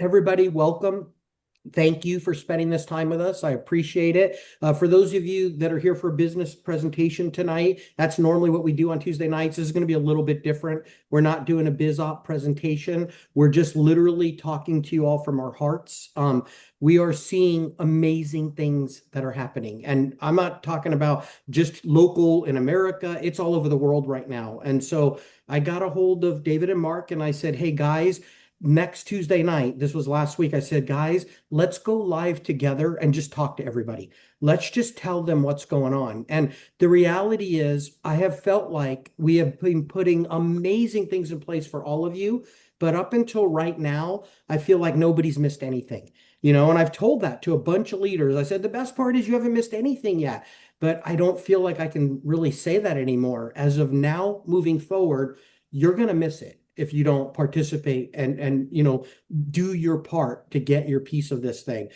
Everybody, welcome. Thank you for spending this time with us. I appreciate it. For those of you that are here for a business presentation tonight, that's normally what we do on Tuesday nights. This is going to be a little bit different. We're not doing a biz op presentation. We're just literally talking to you all from our hearts. We are seeing amazing things that are happening. And I'm not talking about just local in America, it's all over the world right now. And so I got a hold of David and Mark and I said, hey guys, next Tuesday night, this was last week, I said, guys, let's go live together and just talk to everybody. Let's just tell them what's going on. And the reality is, I have felt like we have been putting amazing things in place for all of you. But up until right now, I feel like nobody's missed anything. And I've told that to a bunch of leaders. I said, the best part is you haven't missed anything yet. But I don't feel like I can really say that anymore. As of now, moving forward, you're going to miss it if you don't participate and do your part to get your piece of this thing.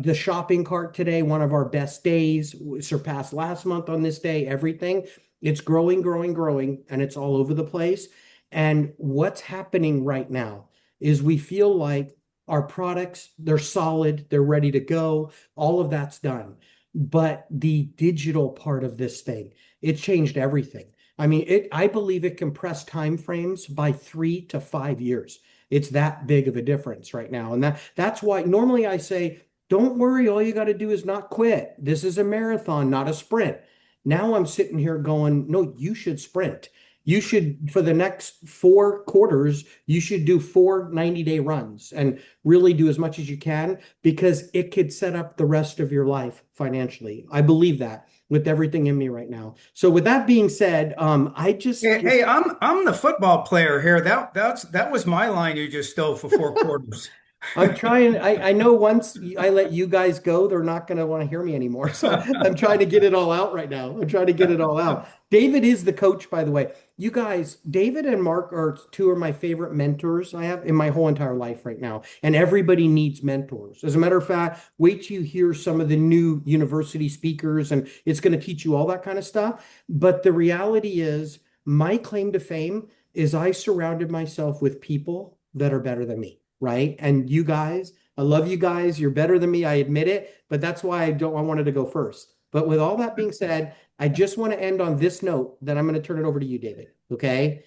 The shopping cart today, one of our best days, surpassed last month on this day, everything. It's growing, growing, growing, and it's all over the place. And what's happening right now is we feel like our products, they're solid, they're ready to go, all of that's done. But the digital part of this thing, it changed everything. I mean, I believe it compressed time frames by 3 to 5 years. It's that big of a difference right now. And that's why normally I say, don't worry, all you got to do is not quit. This is a marathon, not a sprint. Now I'm sitting here going, no, you should sprint. You should, for the next 4 quarters, you should do 4 90-day runs and really do as much as you can because it could set up the rest of your life financially. I believe that with everything in me right now. So with that being said, I just Hey, I'm the football player here. That was my line you just stole for 4 quarters. I'm trying. I know once I let you guys go, they're not going to want to hear me anymore. So I'm trying to get it all out right now. I'm trying to get it all out. David is the coach, by the way. You guys, David and Mark are two of my favorite mentors I have in my whole entire life right now. And everybody needs mentors. As a matter of fact, wait till you hear some of the new university speakers, and it's going to teach you all that kind of stuff. But the reality is, my claim to fame is I surrounded myself with people that are better than me, right? And you guys, I love you guys. You're better than me. I admit it, but that's why I wanted to go first. But with all that being said, I just want to end on this note. Then I'm going to turn it over to you, David. Okay.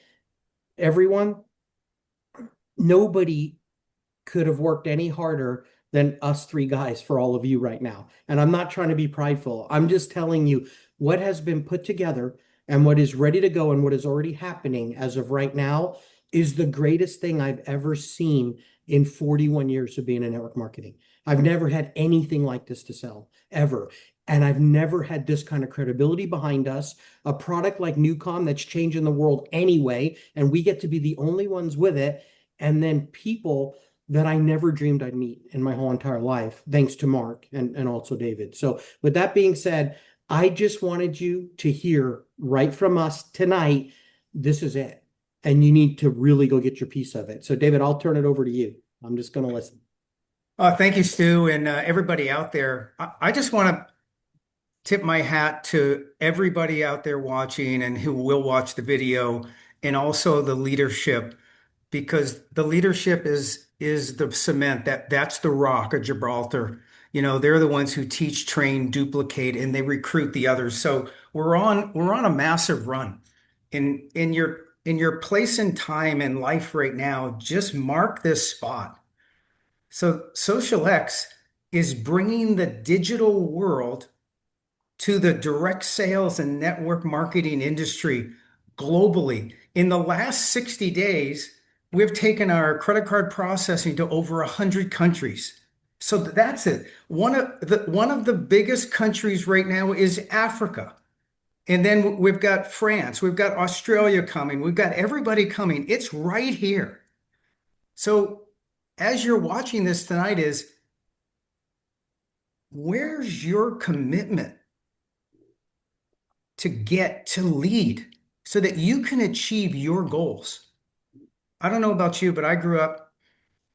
Everyone, nobody could have worked any harder than us three guys for all of you right now. And I'm not trying to be prideful. I'm just telling you what has been put together and what is ready to go and what is already happening as of right now is the greatest thing I've ever seen in 41 years of being in network marketing. I've never had anything like this to sell ever. And I've never had this kind of credibility behind us, a product like Newcom that's changing the world anyway, and we get to be the only ones with it. And then people that I never dreamed I'd meet in my whole entire life, thanks to Mark and also David. So, with that being said, I just wanted you to hear right from us tonight this is it. And you need to really go get your piece of it. So, David, I'll turn it over to you. I'm just going to listen. Thank you, Stu, and everybody out there. I just want to tip my hat to everybody out there watching and who will watch the video, and also the leadership, because the leadership is the cement that's the rock of Gibraltar. They're the ones who teach, train, duplicate, and they recruit the others. So we're on a massive run. In your place and time in life right now, just mark this spot. So xosialX is bringing the digital world to the direct sales and network marketing industry globally. In the last 60 days, we've taken our credit card processing to over 100 countries. So that's it. One of the biggest countries right now is Africa. And then we've got France, we've got Australia coming, we've got everybody coming. It's right here. So as you're watching this tonight is, where's your commitment to get to lead so that you can achieve your goals? I don't know about you, but I grew up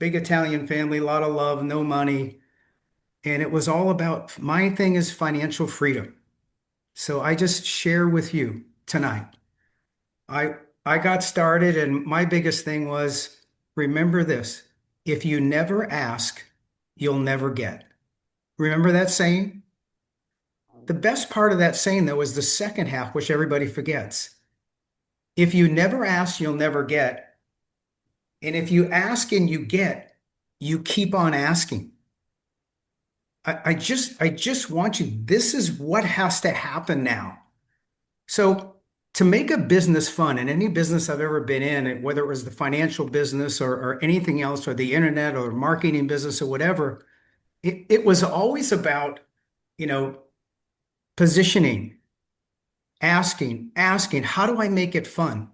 big Italian family, a lot of love, no money, and it was all about my thing is financial freedom. So I just share with you tonight. I I got started and my biggest thing was remember this. If you never ask, you'll never get. Remember that saying? The best part of that saying, though, is the second half, which everybody forgets. If you never ask, you'll never get. And if you ask and you get, you keep on asking. I just want you, this is what has to happen now. So to make a business fun, and any business I've ever been in, whether it was the financial business or anything else, or the internet or marketing business or whatever, it was always about, you know, positioning, asking, how do I make it fun?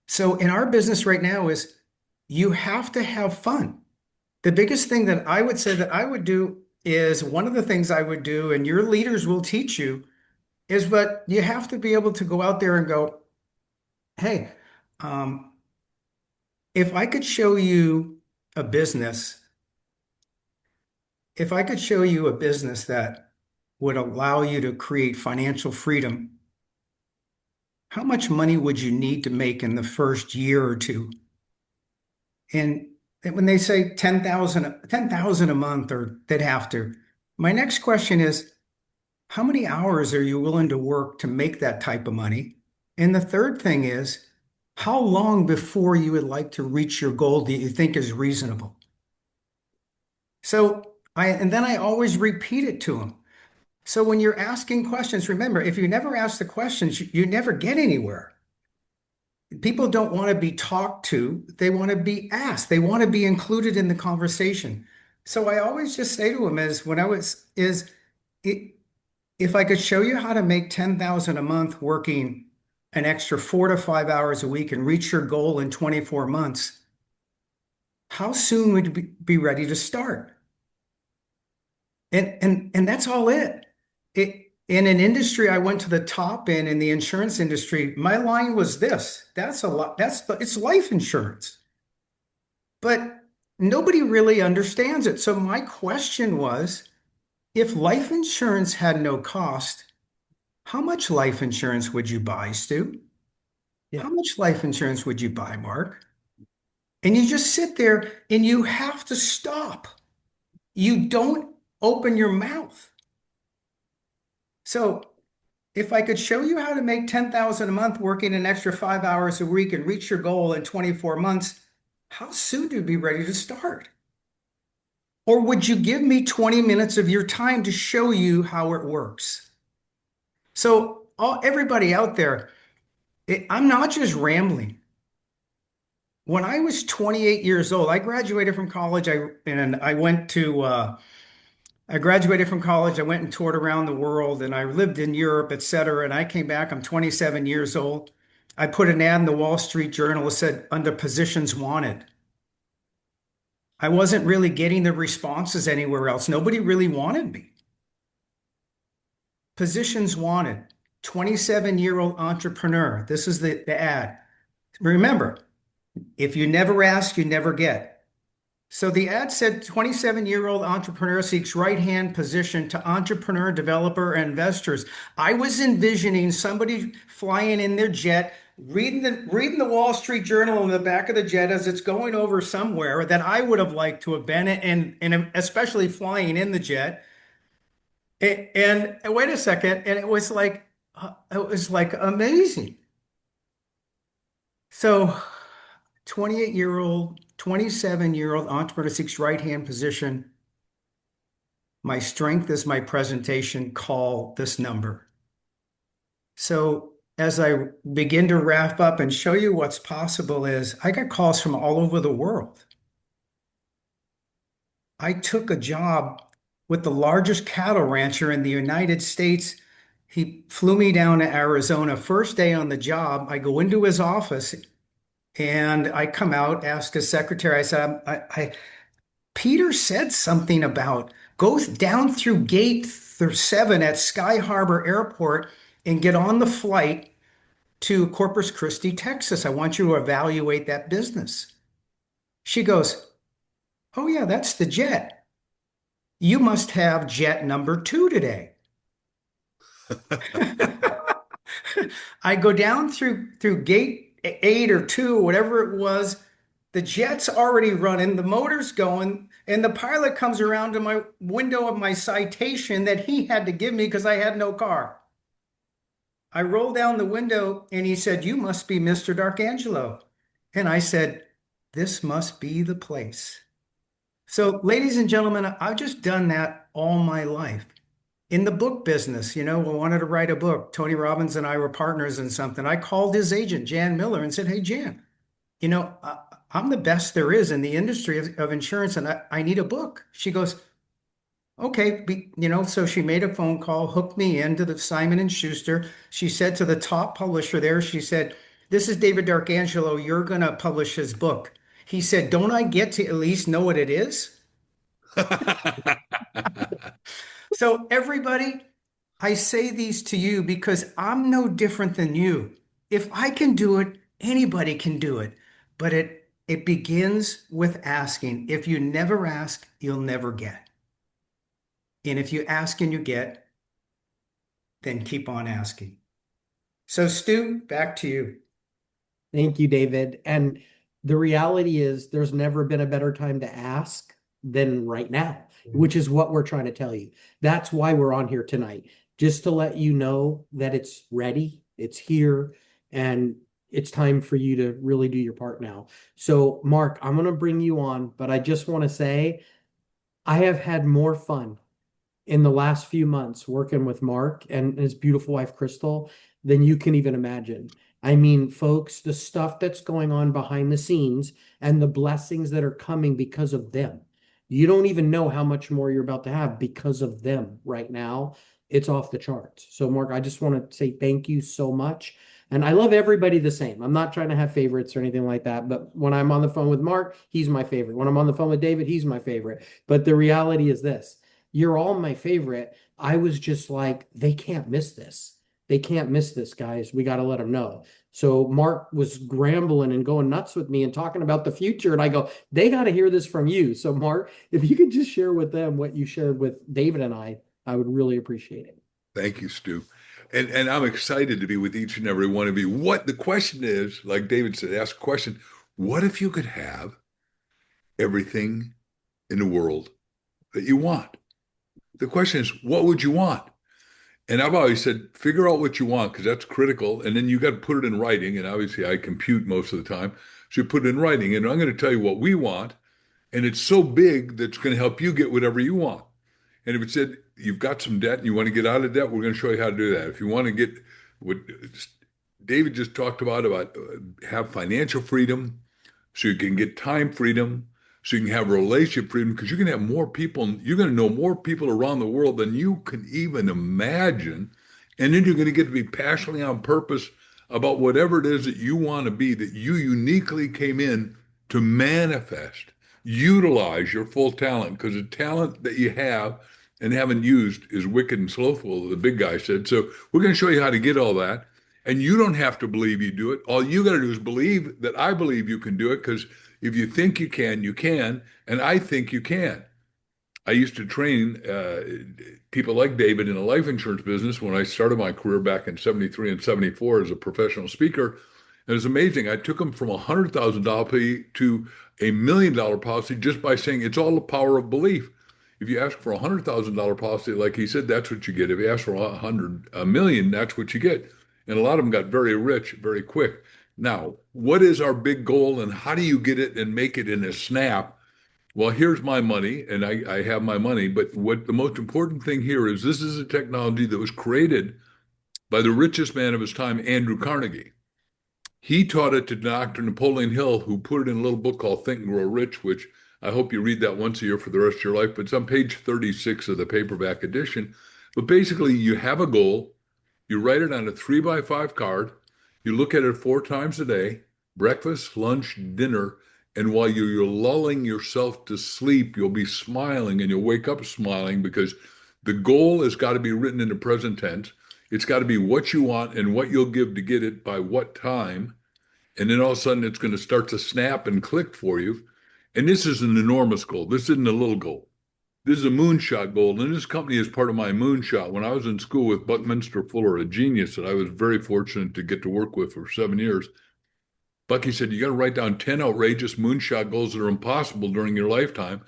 So in our business right now is you have to have fun. The biggest thing that I would say that I would do is one of the things I would do, and your leaders will teach you, is but you have to be able to go out there and go, hey, um, if I could show you a business, if I could show you a business that would allow you to create financial freedom, how much money would you need to make in the first year or two? And when they say 10,000 a month, or they'd have to, my next question is, how many hours are you willing to work to make that type of money? And the third thing is, how long before you would like to reach your goal do you think is reasonable? And then I always repeat it to them. So when you're asking questions, remember, if you never ask the questions, you never get anywhere. People don't want to be talked to. They want to be asked. They want to be included in the conversation. So I always just say to them i- if I could show you how to make 10,000 a month working an extra 4 to 5 hours a week and reach your goal in 24 months, how soon would you be ready to start? And that's all it. In an industry I went to the top in the insurance industry, my line was this. That's a lot. It's life insurance. But nobody really understands it. So my question was, if life insurance had no cost, how much life insurance would you buy, Stu? Yeah. How much life insurance would you buy, Mark? And you just sit there and you have to stop. You don't open your mouth. So if I could show you how to make 10,000 a month working an extra 5 hours a week and reach your goal in 24 months, how soon do you be ready to start? Or would you give me 20 minutes of your time to show you how it works? So everybody out there, I'm not just rambling. When I was 28 years old, I graduated from college. I graduated from college. I went and toured around the world, and I lived in Europe, et cetera. And I came back. I'm 27 years old. I put an ad in the Wall Street Journal that said under positions wanted. I wasn't really getting the responses anywhere else. Nobody really wanted me. Positions wanted. 27-year-old entrepreneur. This is the ad. Remember, if you never ask, you never get. So the ad said 27-year-old entrepreneur seeks right-hand position to entrepreneur, developer, and investors. I was envisioning somebody flying in their jet, reading the Wall Street Journal in the back of the jet as it's going over somewhere that I would have liked to have been, and especially flying in the jet. And wait a second, and it was like amazing. So 28-year-old, 27-year-old entrepreneur seeks right-hand position. My strength is my presentation. Call this number. So as I begin to wrap up and show you what's possible is I got calls from all over the world. I took a job with the largest cattle rancher in the United States. He flew me down to Arizona. First day on the job, I go into his office and I come out, ask his secretary. I said, Peter said something about go down through gate 7 at Sky Harbor Airport and get on the flight to Corpus Christi, Texas. I want you to evaluate that business. She goes, oh, yeah, that's the jet. You must have jet number 2 today. I go down through gate 8 or 2, whatever it was. The jet's already running, the motor's going, and the pilot comes around to my window of my citation that he had to give me because I had no car. I rolled down the window and he said, "You must be Mr. Darkangelo." And I said, "This must be the place." So, ladies and gentlemen, I've just done that all my life. In the book business, I wanted to write a book. Tony Robbins and I were partners in something. I called his agent, Jan Miller, and said, "Hey, Jan, I'm the best there is in the industry of insurance, and I need a book." She goes, "Okay." So she made a phone call, hooked me into the Simon and Schuster. She said to the top publisher there, she said, "This is David Darkangelo. You're going to publish his book." He said, "Don't I get to at least know what it is?" So everybody, I say these to you because I'm no different than you. If I can do it, anybody can do it. But it begins with asking. If you never ask, you'll never get. And if you ask and you get, then keep on asking. So Stu, back to you. Thank you, David. And the reality is, there's never been a better time to ask than right now, which is what we're trying to tell you. That's why we're on here tonight, just to let you know that it's ready, it's here, and it's time for you to really do your part now. So, Mark, I'm going to bring you on, but I just want to say I have had more fun in the last few months working with Mark and his beautiful wife, Crystal, than you can even imagine. I mean, folks, the stuff that's going on behind the scenes and the blessings that are coming because of them. You don't even know how much more you're about to have because of them right now. It's off the charts. So, Mark, I just want to say thank you so much. And I love everybody the same. I'm not trying to have favorites or anything like that. But when I'm on the phone with Mark, he's my favorite. When I'm on the phone with David, he's my favorite. But the reality is this: you're all my favorite. I was just like, they can't miss this. They can't miss this, guys. We got to let them know. So Mark was grambling and going nuts with me and talking about the future. And I go, they got to hear this from you. So Mark, if you could just share with them what you shared with David and I would really appreciate it. Thank you, Stu. And I'm excited to be with each and every one of you. What the question is, like David said, ask a question. What if you could have everything in the world that you want? The question is, what would you want? And I've always said, figure out what you want because that's critical. And then you got to put it in writing. And obviously, I compute most of the time. So you put it in writing. And I'm going to tell you what we want. And it's so big that's going to help you get whatever you want. And if it said you've got some debt and you want to get out of debt, we're going to show you how to do that. If you want to get what David just talked about have financial freedom, so you can get time freedom, so you can have relationship freedom, because you're going to have more people, you're going to know more people around the world than you can even imagine. And then you're going to get to be passionately on purpose about whatever it is that you want to be, that you uniquely came in to manifest. Utilize your full talent, because the talent that you have and haven't used is wicked and slothful, the big guy said. So we're going to show you how to get all that. And you don't have to believe you do it. All you got to do is believe that I believe you can do it, because if you think you can, you can. And I think you can. I used to train people like David in the life insurance business when I started my career back in 73 and 74 as a professional speaker. And it's amazing. I took them from a $100,000 policy to $1 million policy just by saying it's all the power of belief. If you ask for a $100,000 policy, like he said, that's what you get. If you ask for a million, that's what you get. And a lot of them got very rich very quick. Now, what is our big goal and how do you get it and make it in a snap? Well, here's my money, and I have my money. But what the most important thing here is, this is a technology that was created by the richest man of his time, Andrew Carnegie. He taught it to Dr. Napoleon Hill, who put it in a little book called Think and Grow Rich, which I hope you read that once a year for the rest of your life. But it's on page 36 of the paperback edition. But basically, you have a goal. You write it on a 3x5 card. You look at it 4 times a day, breakfast, lunch, dinner. And while you're lulling yourself to sleep, you'll be smiling and you'll wake up smiling, because the goal has got to be written in the present tense. It's got to be what you want and what you'll give to get it by what time. And then all of a sudden it's going to start to snap and click for you. And this is an enormous goal. This isn't a little goal. This is a moonshot goal. And this company is part of my moonshot. When I was in school with Buckminster Fuller, a genius that I was very fortunate to get to work with for 7 years, Bucky said, you got to write down 10 outrageous moonshot goals that are impossible during your lifetime.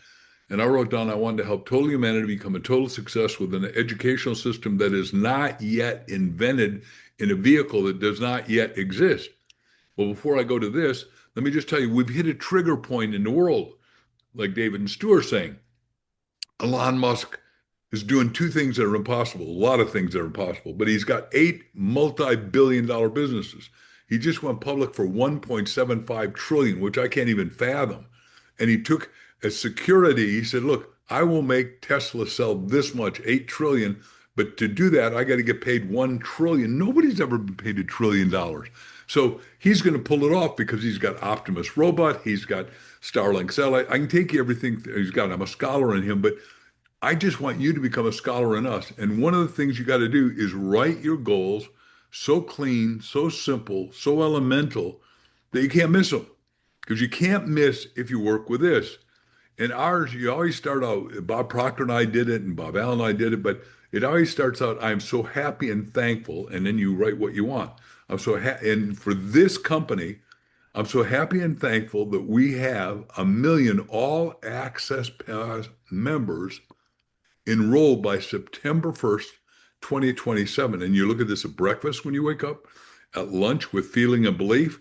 And I wrote down I wanted to help total humanity become a total success with an educational system that is not yet invented in a vehicle that does not yet exist. Well, before I go to this, let me just tell you, we've hit a trigger point in the world, like David and Stu are saying. Elon Musk is doing two things that are impossible, a lot of things that are impossible, but he's got 8 multi-billion-dollar businesses. He just went public for 1.75 trillion, which I can't even fathom. And he took as security, he said, look, I will make Tesla sell this much, 8 trillion, but to do that, I got to get paid 1 trillion. Nobody's ever been paid $1 trillion. So he's going to pull it off because he's got Optimus Robot, he's got Starlink satellite. I can take you everything he's got. I'm a scholar in him, but I just want you to become a scholar in us. And one of the things you got to do is write your goals so clean, so simple, so elemental that you can't miss them. Because you can't miss if you work with this. And ours, you always start out, Bob Proctor and I did it, and Bob Allen and I did it, but it always starts out, I'm so happy and thankful, and then you write what you want. I'm so happy, and for this company, I'm so happy and thankful that we have 1 million all access pass members enrolled by September 1st, 2027. And you look at this at breakfast when you wake up, at lunch with feeling and belief,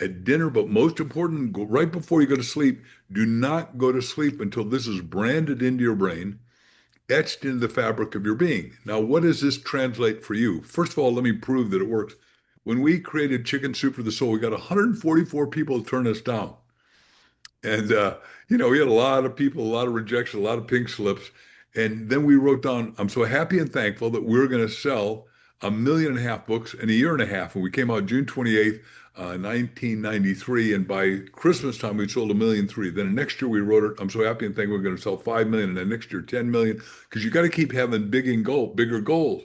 at dinner, but most important, right before you go to sleep, do not go to sleep until this is branded into your brain, etched into the fabric of your being. Now, what does this translate for you? First of all, let me prove that it works. When we created Chicken Soup for the Soul, we got 144 people to turn us down. And, we had a lot of people, a lot of rejection, a lot of pink slips. And then we wrote down, I'm so happy and thankful that we're going to sell 1.5 million books in a year and a half. And we came out June 28th, 1993. And by Christmas time, we sold 1.3 million. Then the next year we wrote it, I'm so happy and thankful we're going to sell 5 million. And then next year, 10 million, because you got to keep having bigger goals.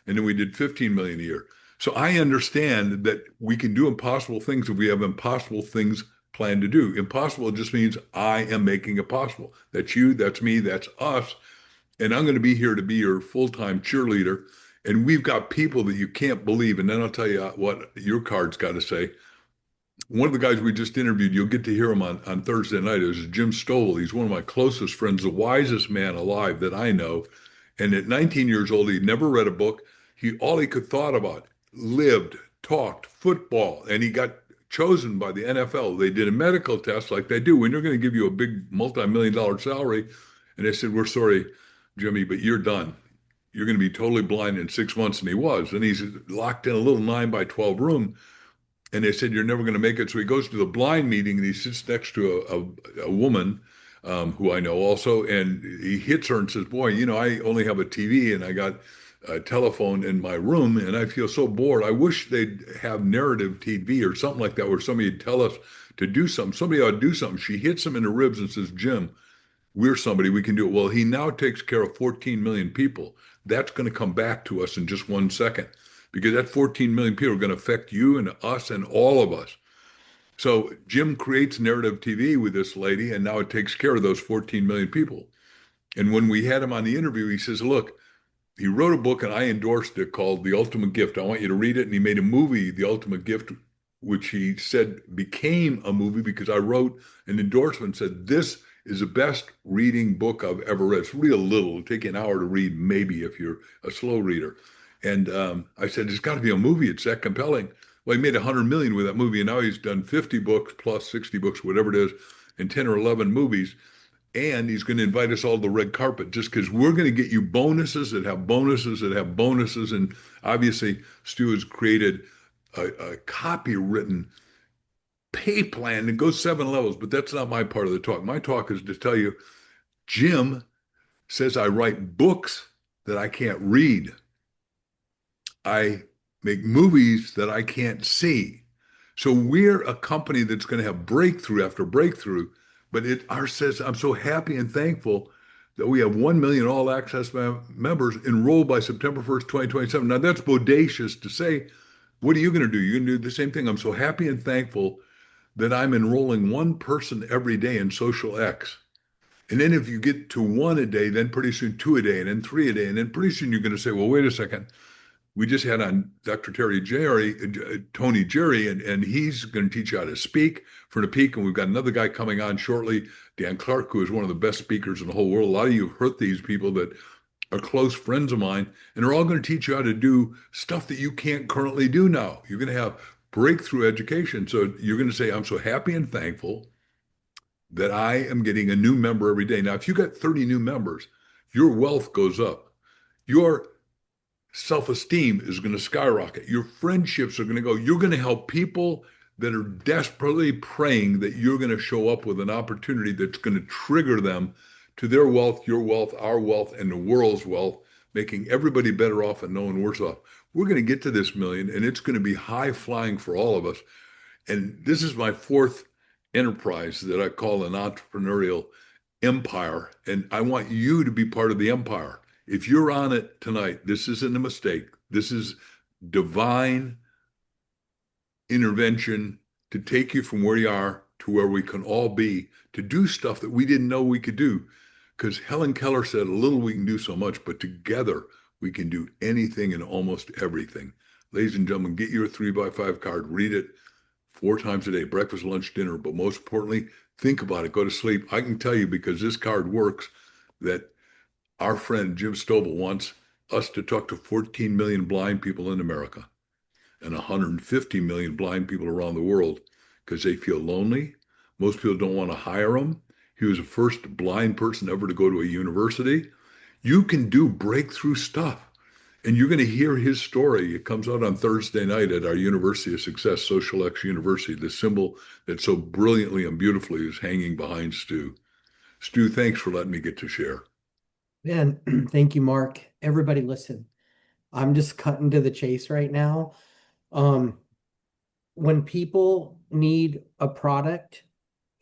And then we did 15 million a year. So I understand that we can do impossible things if we have impossible things planned to do. Impossible just means I am making it possible. That's you, that's me, that's us. And I'm going to be here to be your full-time cheerleader. And we've got people that you can't believe. And then I'll tell you what your card's got to say. One of the guys we just interviewed, you'll get to hear him on Thursday night, is Jim Stovall. He's one of my closest friends, the wisest man alive that I know. And at 19 years old, he'd never read a book. All he could thought about, lived, talked football, and he got chosen by the NFL. They did a medical test like they do when they're going to give you a big multi-million-dollar salary. And they said, we're sorry, Jimmy, but you're done. You're going to be totally blind in 6 months. And he was. And he's locked in a little 9-by-12 room. And they said, you're never going to make it. So he goes to the blind meeting and he sits next to a woman who I know also. And he hits her and says, boy, I only have a TV and I got a telephone in my room and I feel so bored. I wish they'd have narrative TV or something like that where somebody'd tell us to do something. Somebody ought to do something. She hits him in the ribs and says, Jim, we're somebody, we can do it. Well, he now takes care of 14 million people. That's going to come back to us in just 1 second because that 14 million people are going to affect you and us and all of us. So Jim creates narrative TV with this lady and now it takes care of those 14 million people. And when we had him on the interview, he says, look, he wrote a book and I endorsed it called The Ultimate Gift. I want you to read it. And he made a movie, The Ultimate Gift, which he said became a movie because I wrote an endorsement said, this is the best reading book I've ever read. It's real little. It'll take you an hour to read, maybe if you're a slow reader. And I said, it's got to be a movie. It's that compelling. Well, he made 100 million with that movie. And now he's done 50 books plus 60 books, whatever it is, and 10 or 11 movies. And he's going to invite us all to the red carpet just because we're going to get you bonuses that have bonuses that have bonuses. And obviously, Stu has created a copywritten pay plan that goes 7 levels, but that's not my part of the talk. My talk is to tell you, Jim says I write books that I can't read. I make movies that I can't see. So we're a company that's going to have breakthrough after breakthrough. But ours says, I'm so happy and thankful that we have 1 million all access members enrolled by September 1st, 2027. Now that's bodacious to say. What are you going to do? You're going to do the same thing. I'm so happy and thankful that I'm enrolling one person every day in xosialX. And then if you get to 1 a day, then pretty soon 2 a day, and then 3 a day. And then pretty soon you're going to say, well, wait a second. We just had on Dr. Tony Jerry, and he's going to teach you how to speak from the peak. And we've got another guy coming on shortly, Dan Clark, who is one of the best speakers in the whole world. A lot of you have heard these people that are close friends of mine, and they're all going to teach you how to do stuff that you can't currently do now. You're going to have breakthrough education. So you're going to say, I'm so happy and thankful that I am getting a new member every day. Now, if you got 30 new members, your wealth goes up. Your self-esteem is going to skyrocket. Your friendships are going to go. You're going to help people that are desperately praying that you're going to show up with an opportunity that's going to trigger them to their wealth, your wealth, our wealth, and the world's wealth, making everybody better off and no one worse off. We're going to get to this million, and it's going to be high flying for all of us. And this is my fourth enterprise that I call an entrepreneurial empire. And I want you to be part of the empire. If you're on it tonight, this isn't a mistake. This is divine intervention to take you from where you are to where we can all be, to do stuff that we didn't know we could do. Because Helen Keller said, a little we can do so much, but together we can do anything and almost everything. Ladies and gentlemen, get your 3x5 card, read it 4 times a day, breakfast, lunch, dinner. But most importantly, think about it, go to sleep. I can tell you, because this card works, that our friend Jim Stovall wants us to talk to 14 million blind people in America and 150 million blind people around the world because they feel lonely. Most people don't want to hire him. He was the first blind person ever to go to a university. You can do breakthrough stuff. And you're going to hear his story. It comes out on Thursday night at our University of Success, xosialX University. The symbol that so brilliantly and beautifully is hanging behind Stu. Stu, thanks for letting me get to share. Man, thank you, Mark. Everybody listen. I'm just cutting to the chase right now. When people need a product,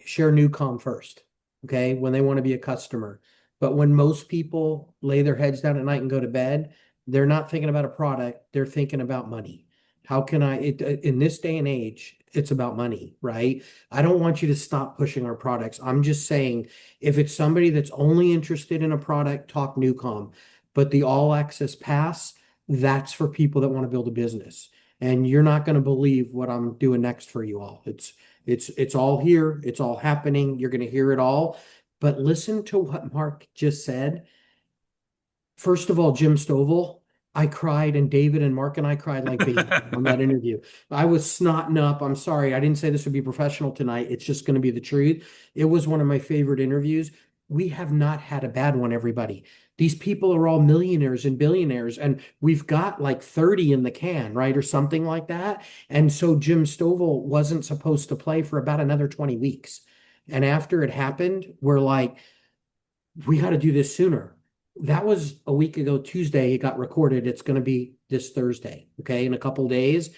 share Newcom first, okay? When they want to be a customer. But when most people lay their heads down at night and go to bed, they're not thinking about a product, they're thinking about money. How can in this day and age, it's about money, right? I don't want you to stop pushing our products. I'm just saying, if it's somebody that's only interested in a product, talk Newcom. But the all access pass, that's for people that want to build a business. And you're not going to believe what I'm doing next for you all. It's all here. It's all happening. You're going to hear it all. But listen to what Mark just said. First of all, Jim Stovall, I cried, and David and Mark and I cried like babies on that interview. I was snotting up. I'm sorry. I didn't say this would be professional tonight. It's just going to be the truth. It was one of my favorite interviews. We have not had a bad one, everybody. These people are all millionaires and billionaires, and we've got like 30 in the can, right? Or something like that. And so Jim Stovall wasn't supposed to play for about another 20 weeks. And after it happened, we're like, we got to do this sooner. That was a week ago, Tuesday. It got recorded. It's going to be this Thursday, okay, in a couple days.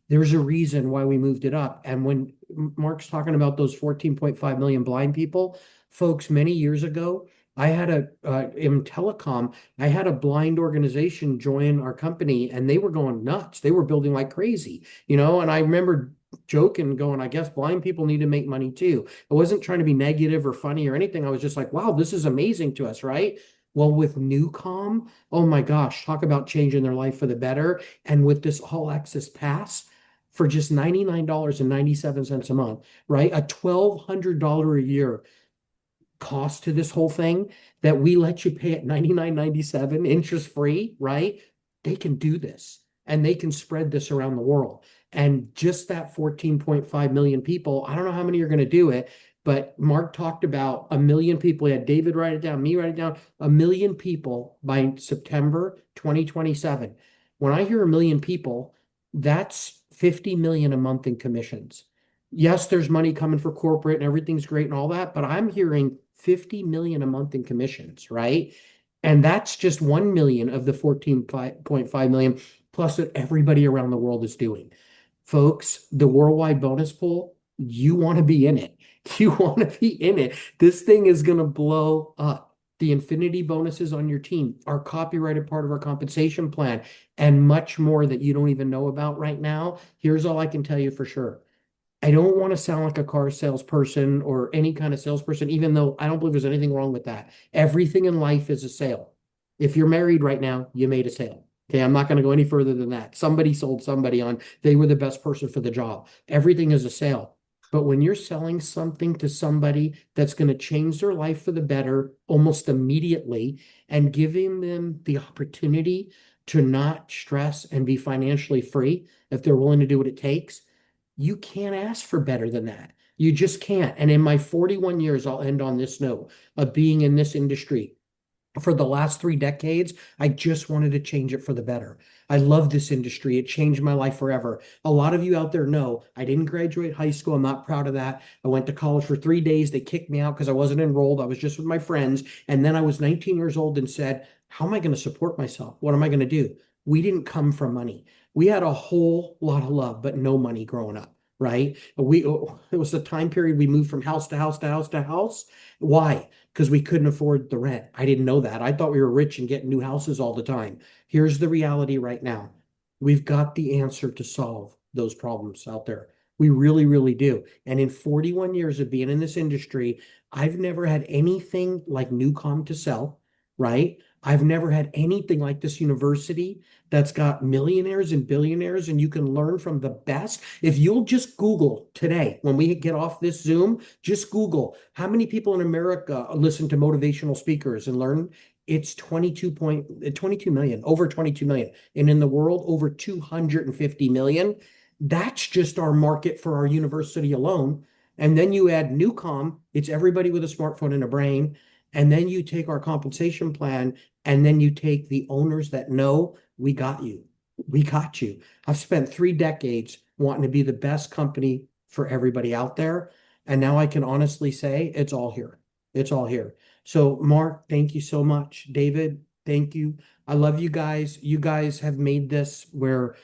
There's a reason why we moved it up. And when Mark's talking about those 14.5 million blind people, folks, many years ago, I had in telecom, I had a blind organization join our company, and they were going nuts. They were building like crazy, and I remember joking, going, I guess blind people need to make money too. I wasn't trying to be negative or funny or anything. I was just like, wow, this is amazing to us, right? Well, with Newcom, oh my gosh, talk about changing their life for the better. And with this all access pass for just $99.97 a month, right? A $1,200 a year cost to this whole thing that we let you pay at $99.97 interest free, right? They can do this, and they can spread this around the world. And just that 14.5 million people, I don't know how many are going to do it, but Mark talked about 1 million people. He had David write it down, me write it down, 1 million people by September 2027. When I hear 1 million people, that's 50 million a month in commissions. Yes, there's money coming for corporate and everything's great and all that, but I'm hearing 50 million a month in commissions, right? And that's just 1 million of the 14.5 million plus what everybody around the world is doing. Folks, the worldwide bonus pool, you want to be in it. You want to be in it. This thing is going to blow up. The infinity bonuses on your team, our copyrighted part of our compensation plan, and much more that you don't even know about right now. Here's all I can tell you for sure. I don't want to sound like a car salesperson or any kind of salesperson, even though I don't believe there's anything wrong with that. Everything in life is a sale. If you're married right now, you made a sale. Okay, I'm not going to go any further than that. Somebody sold somebody on they were the best person for the job. Everything is a sale. But when you're selling something to somebody that's going to change their life for the better almost immediately and giving them the opportunity to not stress and be financially free if they're willing to do what it takes, you can't ask for better than that. You just can't. And in my 41 years, I'll end on this note of being in this industry for the last 3 decades, I just wanted to change it for the better. I love this industry. It changed my life forever. A lot of you out there know I didn't graduate high school. I'm not proud of that. I went to college for 3 days. They kicked me out because I wasn't enrolled. I was just with my friends. And then I was 19 years old and said, how am I going to support myself? What am I going to do? We didn't come from money. We had a whole lot of love, but no money growing up, right? It was the time period we moved from house to house to house to house. Why? Because we couldn't afford the rent. I didn't know that. I thought we were rich and getting new houses all the time. Here's the reality right now. We've got the answer to solve those problems out there. We really, really do. And in 41 years of being in this industry, I've never had anything like Newcom to sell, right? I've never had anything like this university that's got millionaires and billionaires, and you can learn from the best. If you'll just Google today, when we get off this Zoom, just Google how many people in America listen to motivational speakers and learn. It's 22 million, over 22 million. And in the world, over 250 million. That's just our market for our university alone. And then you add Newcom, it's everybody with a smartphone and a brain. And then you take our compensation plan, and then you take the owners that know we got you. We got you. I've spent 3 decades wanting to be the best company for everybody out there. And now I can honestly say it's all here. It's all here. So, Mark, thank you so much. David, thank you. I love you guys. You guys have made this where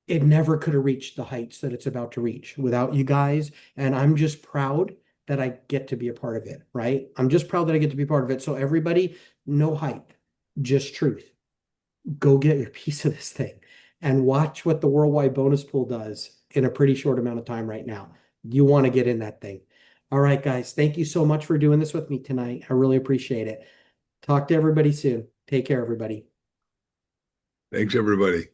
it never could have reached the heights that it's about to reach without you guys. And I'm just proud that I get to be a part of it, right? I'm just proud that I get to be part of it. So, everybody, no hype, just truth. Go get your piece of this thing and watch what the worldwide bonus pool does in a pretty short amount of time right now. You want to get in that thing. All right, guys. Thank you so much for doing this with me tonight. I really appreciate it. Talk to everybody soon. Take care, everybody. Thanks, everybody.